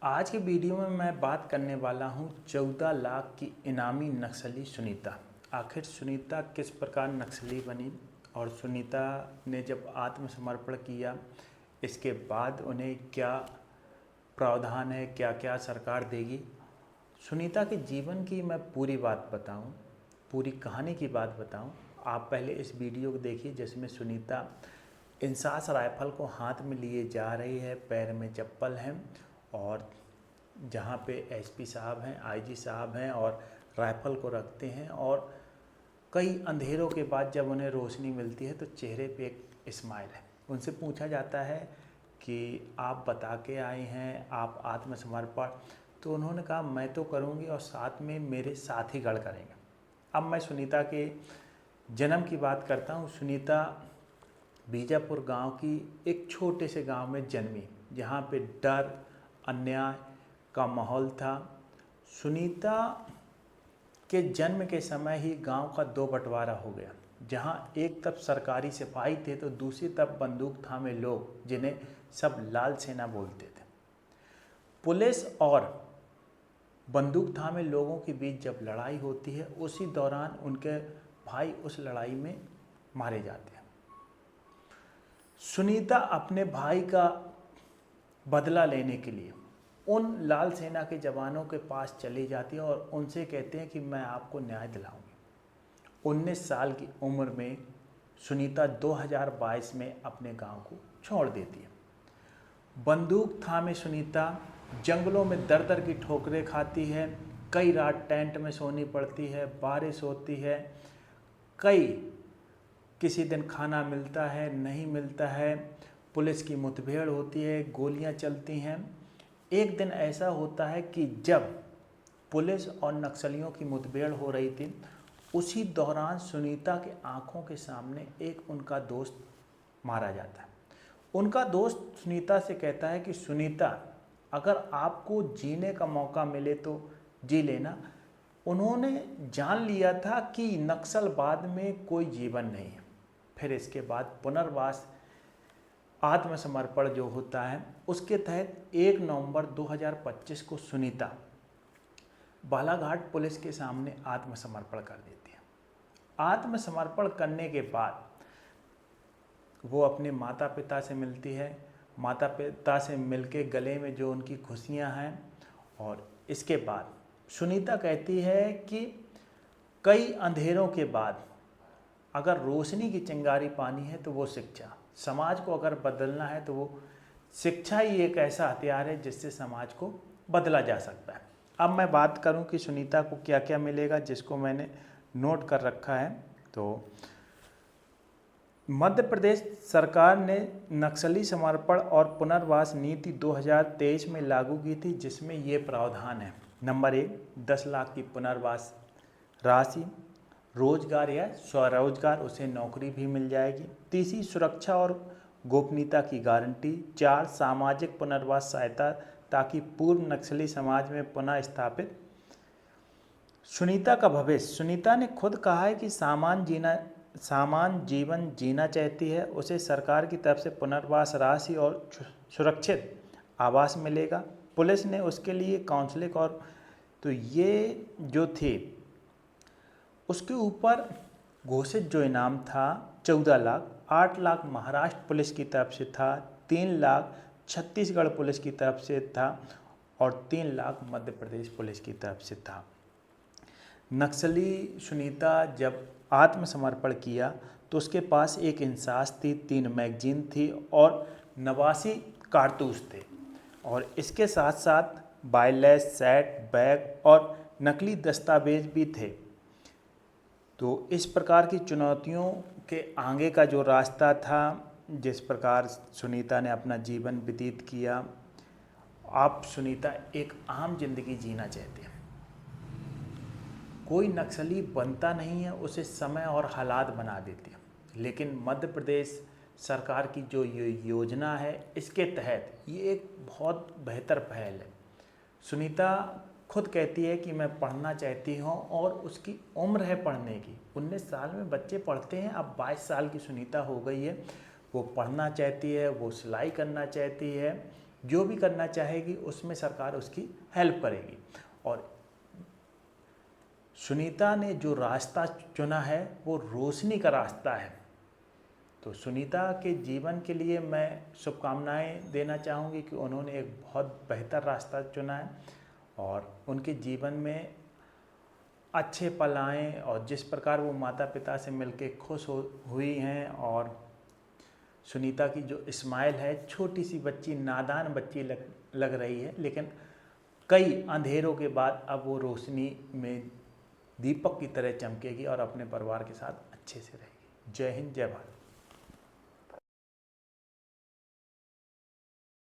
आज के वीडियो में मैं बात करने वाला हूं 14 लाख की इनामी नक्सली सुनीता। आखिर सुनीता किस प्रकार नक्सली बनी और सुनीता ने जब आत्मसमर्पण किया इसके बाद उन्हें क्या प्रावधान है, क्या क्या सरकार देगी। सुनीता के जीवन की मैं पूरी बात बताऊं, पूरी कहानी की बात बताऊं। आप पहले इस वीडियो को देखिए जिसमें सुनीता इंसास राइफल को हाथ में लिए जा रही है, पैर में चप्पल है और जहाँ पे एसपी साहब हैं, आईजी साहब हैं और राइफल को रखते हैं और कई अंधेरों के बाद जब उन्हें रोशनी मिलती है तो चेहरे पे एक स्माइल है। उनसे पूछा जाता है कि आप बता के आए हैं, आप आत्मसमर्पण, तो उन्होंने कहा मैं तो करूँगी और साथ में मेरे साथीगण करेंगे। अब मैं सुनीता के जन्म की बात करता हूँ। सुनीता बीजापुर गांव की एक छोटे से गांव में जन्मी, जहां पे डर अन्याय का माहौल था। सुनीता के जन्म के समय ही गांव का दो बंटवारा हो गया, जहां एक तरफ सरकारी सिपाही थे तो दूसरी तरफ बंदूक थामे लोग, जिन्हें सब लाल सेना बोलते थे। पुलिस और बंदूक थामे लोगों के बीच जब लड़ाई होती है उसी दौरान उनके भाई उस लड़ाई में मारे जाते हैं। सुनीता अपने भाई का बदला लेने के लिए उन लाल सेना के जवानों के पास चली जाती है और उनसे कहते हैं कि मैं आपको न्याय दिलाऊंगी। 19 साल की उम्र में सुनीता 2022 में अपने गांव को छोड़ देती है। बंदूक थामे सुनीता जंगलों में दर दर की ठोकरें खाती है, कई रात टेंट में सोनी पड़ती है, बारिश होती है, किसी दिन खाना मिलता है, नहीं मिलता है, पुलिस की मुठभेड़ होती है, गोलियां चलती हैं। एक दिन ऐसा होता है कि जब पुलिस और नक्सलियों की मुठभेड़ हो रही थी, उसी दौरान सुनीता के आंखों के सामने एक उनका दोस्त मारा जाता है। उनका दोस्त सुनीता से कहता है कि सुनीता, अगर आपको जीने का मौका मिले तो जी लेना। उन्होंने जान लिया था कि नक्सलवाद में कोई जीवन नहीं है। फिर इसके बाद पुनर्वास आत्मसमर्पण जो होता है उसके तहत 1 नवंबर 2025 को सुनीता बालाघाट पुलिस के सामने आत्मसमर्पण कर देती है। आत्मसमर्पण करने के बाद वो अपने माता पिता से मिलती है, माता पिता से मिलके गले में जो उनकी खुशियां हैं, और इसके बाद सुनीता कहती है कि कई अंधेरों के बाद अगर रोशनी की चिंगारी पानी है तो वो शिक्षा, समाज को अगर बदलना है तो वो शिक्षा ही एक ऐसा हथियार है जिससे समाज को बदला जा सकता है। अब मैं बात करूं कि सुनीता को क्या क्या मिलेगा, जिसको मैंने नोट कर रखा है। तो मध्य प्रदेश सरकार ने नक्सली समर्पण और पुनर्वास नीति 2023 में लागू की थी, जिसमें ये प्रावधान है। नंबर 1, 10 लाख की पुनर्वास राशि, रोजगार या स्वरोजगार, उसे नौकरी भी मिल जाएगी। तीसरी, सुरक्षा और गोपनीयता की गारंटी। 4, सामाजिक पुनर्वास सहायता, ताकि पूर्व नक्सली समाज में पुनः स्थापित। सुनीता का भविष्य, सुनीता ने खुद कहा है कि सामान्य जीवन जीना चाहती है, उसे सरकार की तरफ से पुनर्वास राशि और सुरक्षित आवास मिलेगा। पुलिस ने उसके लिए काउंसलिंग और तो ये जो थे उसके ऊपर घोषित जो इनाम था 14 लाख, 8 लाख महाराष्ट्र पुलिस की तरफ से था, 3 लाख छत्तीसगढ़ पुलिस की तरफ से था और 3 लाख मध्य प्रदेश पुलिस की तरफ से था। नक्सली सुनीता जब आत्मसमर्पण किया तो उसके पास एक इंसास थी, 3 मैगजीन थी और 89 कारतूस थे, और इसके साथ साथ वायरलेस सेट, बैग और नकली दस्तावेज भी थे। तो इस प्रकार की चुनौतियों के आगे का जो रास्ता था, जिस प्रकार सुनीता ने अपना जीवन व्यतीत किया, आप सुनीता एक आम जिंदगी जीना चाहते हैं। कोई नक्सली बनता नहीं है, उसे समय और हालात बना देते हैं। लेकिन मध्य प्रदेश सरकार की जो ये योजना है, इसके तहत ये एक बहुत बेहतर पहल है। सुनीता खुद कहती है कि मैं पढ़ना चाहती हूँ और उसकी उम्र है पढ़ने की। 19 साल में बच्चे पढ़ते हैं, अब 22 साल की सुनीता हो गई है। वो पढ़ना चाहती है, वो सिलाई करना चाहती है, जो भी करना चाहेगी उसमें सरकार उसकी हेल्प करेगी। और सुनीता ने जो रास्ता चुना है वो रोशनी का रास्ता है। तो सुनीता के जीवन के लिए मैं शुभकामनाएं देना चाहूँगी कि उन्होंने एक बहुत बेहतर रास्ता चुना है और उनके जीवन में अच्छे पल आएँ, और जिस प्रकार वो माता पिता से मिलके खुश हुई हैं, और सुनीता की जो स्माइल है, छोटी सी बच्ची, नादान बच्ची लग रही है, लेकिन कई अंधेरों के बाद अब वो रोशनी में दीपक की तरह चमकेगी और अपने परिवार के साथ अच्छे से रहेगी। जय हिंद, जय भारत।